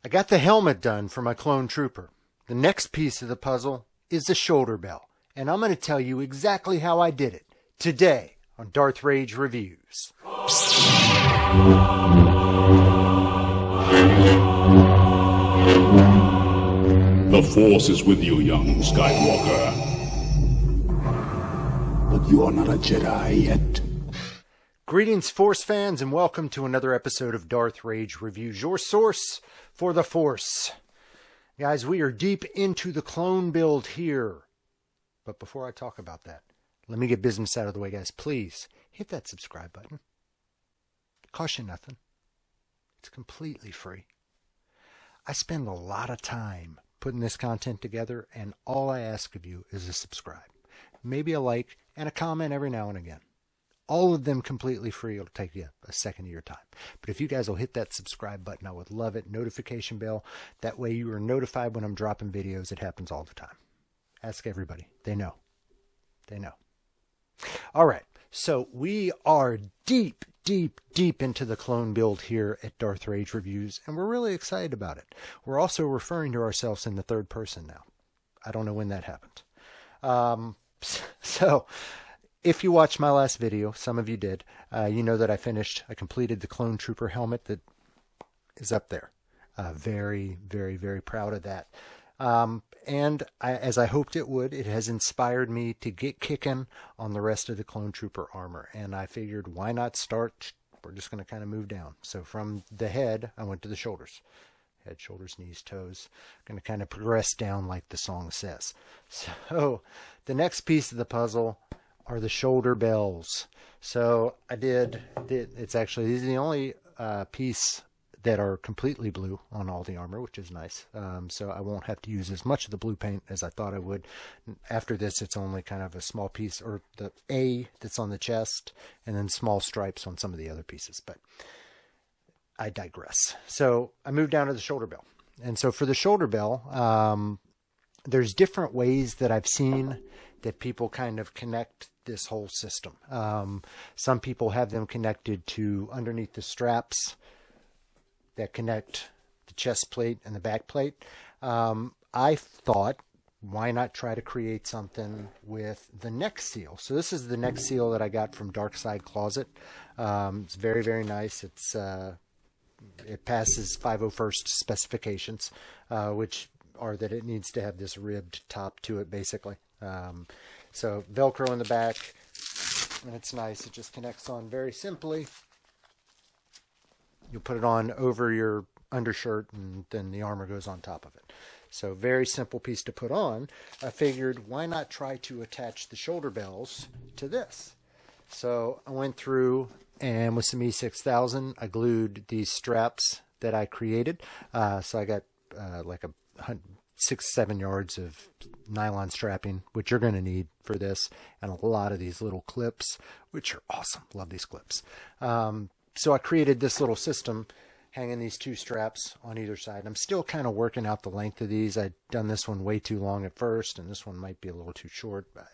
I got the helmet done for my clone trooper. The next piece of the puzzle is the shoulder bell, and I'm going to tell you exactly how I did it today on Darth Rage Reviews. The Force is with you, young Skywalker. But you are not a Jedi yet. Greetings, Force fans, and welcome to another episode of Darth Rage Reviews, your source for the Force. Guys, we are deep into the clone build here. But before I talk about that, let me get business out of the way, guys. Please hit that subscribe button. It costs you nothing. It's completely free. I spend a lot of time putting this content together, and all I ask of you is a subscribe. Maybe a like and a comment every now and again. All of them completely free. It'll take you a second of your time. But if you guys will hit that subscribe button, I would love it. Notification bell. That way you are notified when I'm dropping videos. It happens all the time. Ask everybody. They know. They know. All right. So we are deep into the clone build here at Darth Rage Reviews, and we're really excited about it. We're also referring to ourselves in the third person now. I don't know when that happened. So if you watched my last video, some of you did, you know that I completed the clone trooper helmet that is up there. Very proud of that. And as I hoped it would, it has inspired me to get kicking on the rest of the clone trooper armor. And I figured, why not start? We're just going to kind of move down. So from the head, I went to the shoulders. Head, shoulders, knees, toes. Going to kind of progress down like the song says. So the next piece of the puzzle are the shoulder bells. So these are the only piece that are completely blue on all the armor, which is nice. So I won't have to use as much of the blue paint as I thought I would. After this, it's only kind of a small piece, or the A that's on the chest, and then small stripes on some of the other pieces. But I digress. So I moved down to the shoulder bell. And so for the shoulder bell, there's different ways that I've seen that people kind of connect this whole system. Some people have them connected to underneath the straps that connect the chest plate and the back plate. I thought, why not try to create something with the neck seal? So this is the neck seal that I got from Dark Side Closet. It's very nice. It passes 501st specifications, which are that it needs to have this ribbed top to it, basically. So Velcro in the back, and it's nice. It just connects on very simply. You'll put it on over your undershirt, and then the armor goes on top of it. So very simple piece to put on. I figured, why not try to attach the shoulder bells to this? So I went through, and with some E6000, I glued these straps that I created. So I got like 6-7 yards of nylon strapping, which you're going to need for this, and a lot of these little clips, which are awesome. Love these clips. So I created this little system, hanging these two straps on either side. I'm still kind of working out the length of these. I'd done this one way too long at first, and this one might be a little too short, but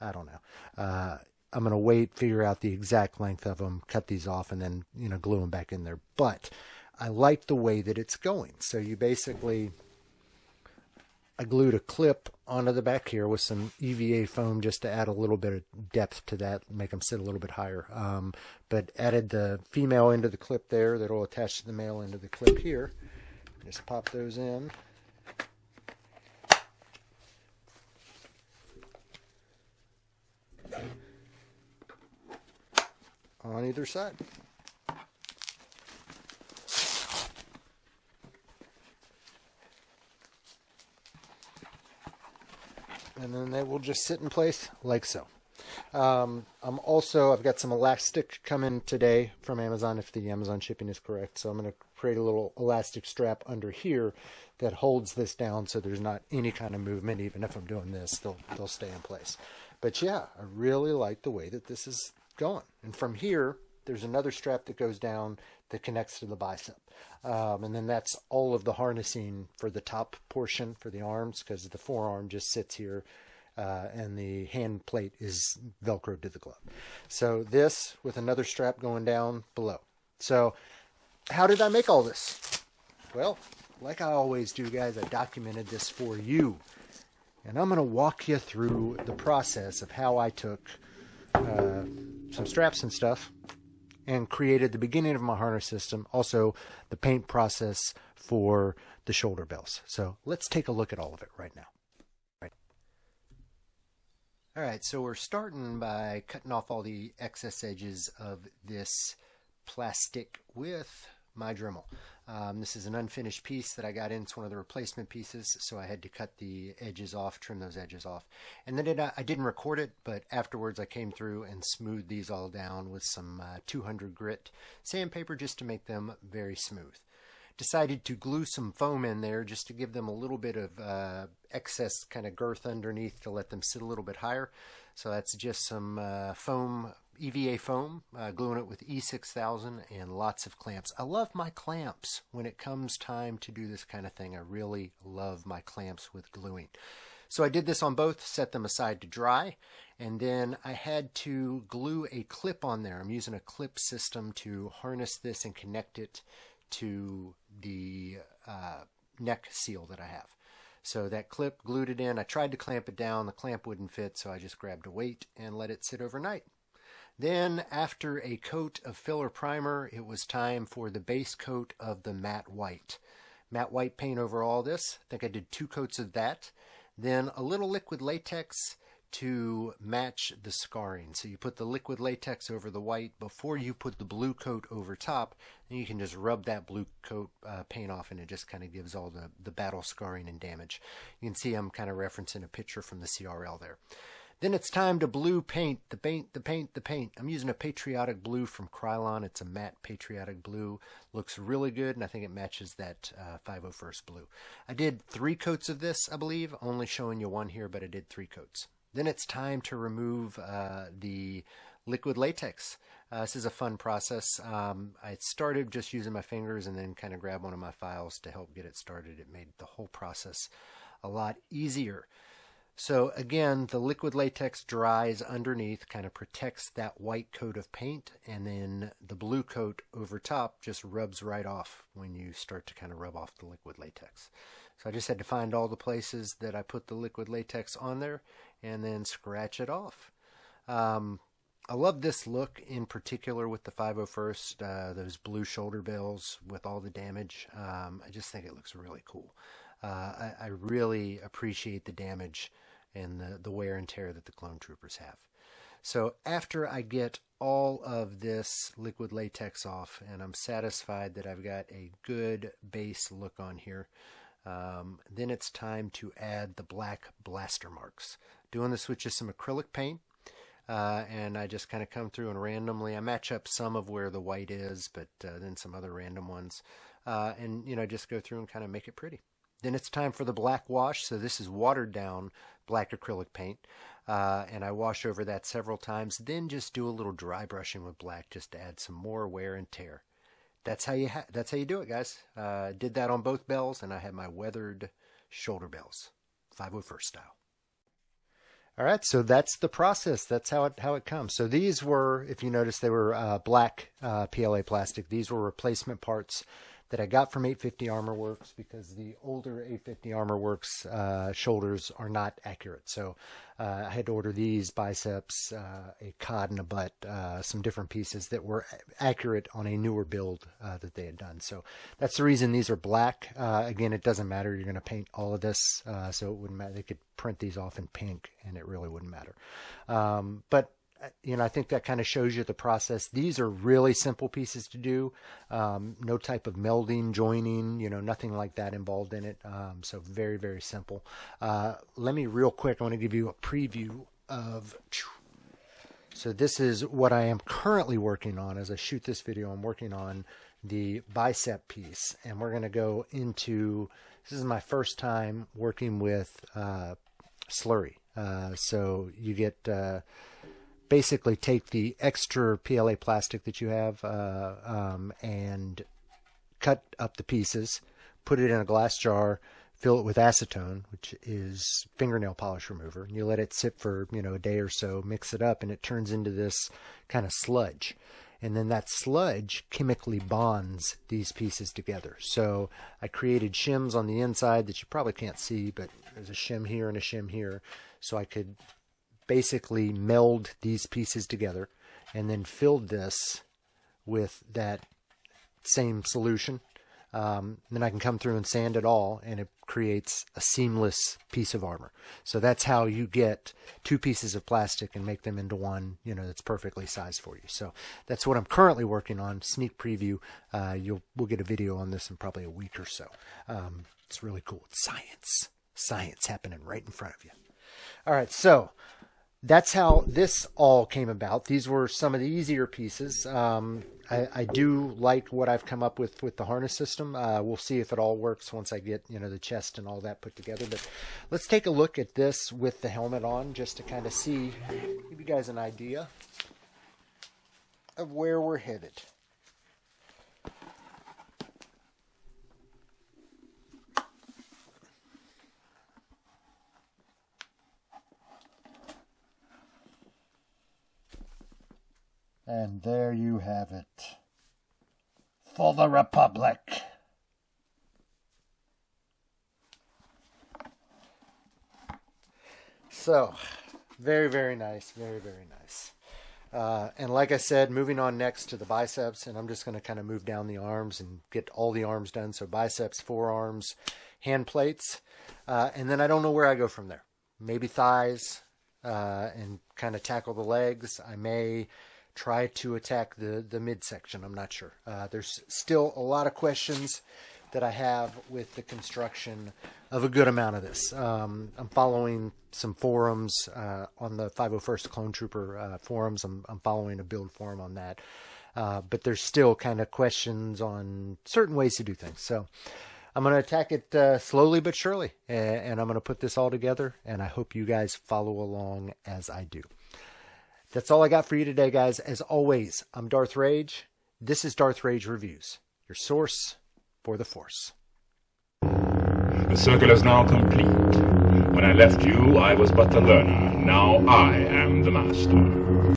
I don't know. I'm going to wait, figure out the exact length of them, cut these off, and then, glue them back in there. But I like the way that it's going. So you basically, I glued a clip onto the back here with some EVA foam just to add a little bit of depth to that, make them sit a little bit higher. But added the female end of the clip there that will attach to the male end of the clip here. Just pop those in. On either side. And then they will just sit in place like so. I've got some elastic coming today from Amazon, if the Amazon shipping is correct. So I'm going to create a little elastic strap under here that holds this down so there's not any kind of movement. Even if I'm doing this, they'll stay in place. But yeah, I really like the way that this is going. And from here, there's another strap that goes down that connects to the bicep. And then that's all of the harnessing for the top portion for the arms, because the forearm just sits here and the hand plate is Velcroed to the glove. So this with another strap going down below. So how did I make all this? Well, like I always do, guys, I documented this for you. And I'm going to walk you through the process of how I took some straps and stuff and created the beginning of my harness system, also the paint process for the shoulder bells. So let's take a look at all of it right now. All right, so we're starting by cutting off all the excess edges of this plastic with my Dremel. This is an unfinished piece that I got in. It's one of the replacement pieces, so I had to cut the edges off, trim those edges off. And then I didn't record it, but afterwards I came through and smoothed these all down with some 200 grit sandpaper just to make them very smooth. Decided to glue some foam in there just to give them a little bit of excess kind of girth underneath to let them sit a little bit higher. So that's just some foam, EVA foam, gluing it with E6000 and lots of clamps. I love my clamps when it comes time to do this kind of thing. I really love my clamps with gluing. So I did this on both, set them aside to dry, and then I had to glue a clip on there. I'm using a clip system to harness this and connect it to the neck seal that I have. So that clip, glued it in. I tried to clamp it down. The clamp wouldn't fit, so I just grabbed a weight and let it sit overnight. Then after a coat of filler primer, it was time for the base coat of the matte white. Matte white paint over all this. I think I did 2 coats of that. Then a little liquid latex to match the scarring. So you put the liquid latex over the white before you put the blue coat over top, and you can just rub that blue coat paint off, and it just kind of gives all the battle scarring and damage. You can see I'm kind of referencing a picture from the CRL there. Then it's time to blue paint, the paint. I'm using a Patriotic Blue from Krylon. It's a matte Patriotic Blue. Looks really good, and I think it matches that 501st blue. I did 3 coats of this, I believe. Only showing you one here, but I did 3 coats. Then it's time to remove the liquid latex. This is a fun process. I started just using my fingers and then kind of grabbed one of my files to help get it started. It made the whole process a lot easier. So again, the liquid latex dries underneath, kind of protects that white coat of paint, and then the blue coat over top just rubs right off when you start to kind of rub off the liquid latex. So I just had to find all the places that I put the liquid latex on there and then scratch it off. I love this look in particular with the 501st, those blue shoulder bells with all the damage. I just think it looks really cool. I really appreciate the damage and the wear and tear that the clone troopers have. So after I get all of this liquid latex off and I'm satisfied that I've got a good base look on here, then it's time to add the black blaster marks. Doing this with just some acrylic paint, and I just kind of come through and randomly, I match up some of where the white is, but then some other random ones, and just go through and kind of make it pretty. Then it's time for the black wash. So this is watered down black acrylic paint, and I wash over that several times. Then just do a little dry brushing with black just to add some more wear and tear. That's how you do it, guys. Did that on both bells, and I had my weathered shoulder bells, 501st style. All right, so that's the process. That's how it comes. So these were, if you notice, they were black PLA plastic. These were replacement parts that I got from 850 Armor Works because the older 850 Armor Works shoulders are not accurate. So I had to order these biceps, a cod and a butt, some different pieces that were accurate on a newer build that they had done. So that's the reason these are black. Again, it doesn't matter. You're going to paint all of this, so it wouldn't matter. They could print these off in pink and it really wouldn't matter. But I think that kind of shows you the process. These are really simple pieces to do. No type of melding, joining, nothing like that involved in it. So very, very simple. Let me real quick, I want to give you a preview of, so this is what I am currently working on. As I shoot this video, I'm working on the bicep piece, and we're going to go into, this is my first time working with slurry. So you get, basically take the extra PLA plastic that you have and cut up the pieces, put it in a glass jar, fill it with acetone, which is fingernail polish remover, and you let it sit for a day or so, mix it up, and it turns into this kind of sludge. and then that sludge chemically bonds these pieces together. So I created shims on the inside that you probably can't see, but there's a shim here and a shim here. So I could basically meld these pieces together and then filled this with that same solution. Then I can come through and sand it all, and it creates a seamless piece of armor. So that's how you get two pieces of plastic and make them into one, that's perfectly sized for you. So that's what I'm currently working on. Sneak preview. We'll get a video on this in probably a week or so. It's really cool. It's science happening right in front of you. All right, so that's how this all came about. These were some of the easier pieces. I do like what I've come up with the harness system. We'll see if it all works once I get, the chest and all that put together. But let's take a look at this with the helmet on, just to kind of give you guys an idea of where we're headed. And there you have it. For the Republic. So, very, very nice. Very, very nice. And like I said, moving on next to the biceps, and I'm just going to kind of move down the arms and get all the arms done. So biceps, forearms, hand plates. And then I don't know where I go from there. Maybe thighs, and kind of tackle the legs. I may try to attack the midsection. I'm not sure. There's still a lot of questions that I have with the construction of a good amount of this. I'm following some forums on the 501st Clone Trooper forums. I'm following a build forum on that. But there's still kind of questions on certain ways to do things. So I'm going to attack it slowly but surely. And I'm going to put this all together. And I hope you guys follow along as I do. That's all I got for you today, guys. As always, I'm Darth Rage. This is Darth Rage Reviews, your source for the Force. The circle is now complete. When I left you, I was but the learner. Now I am the master.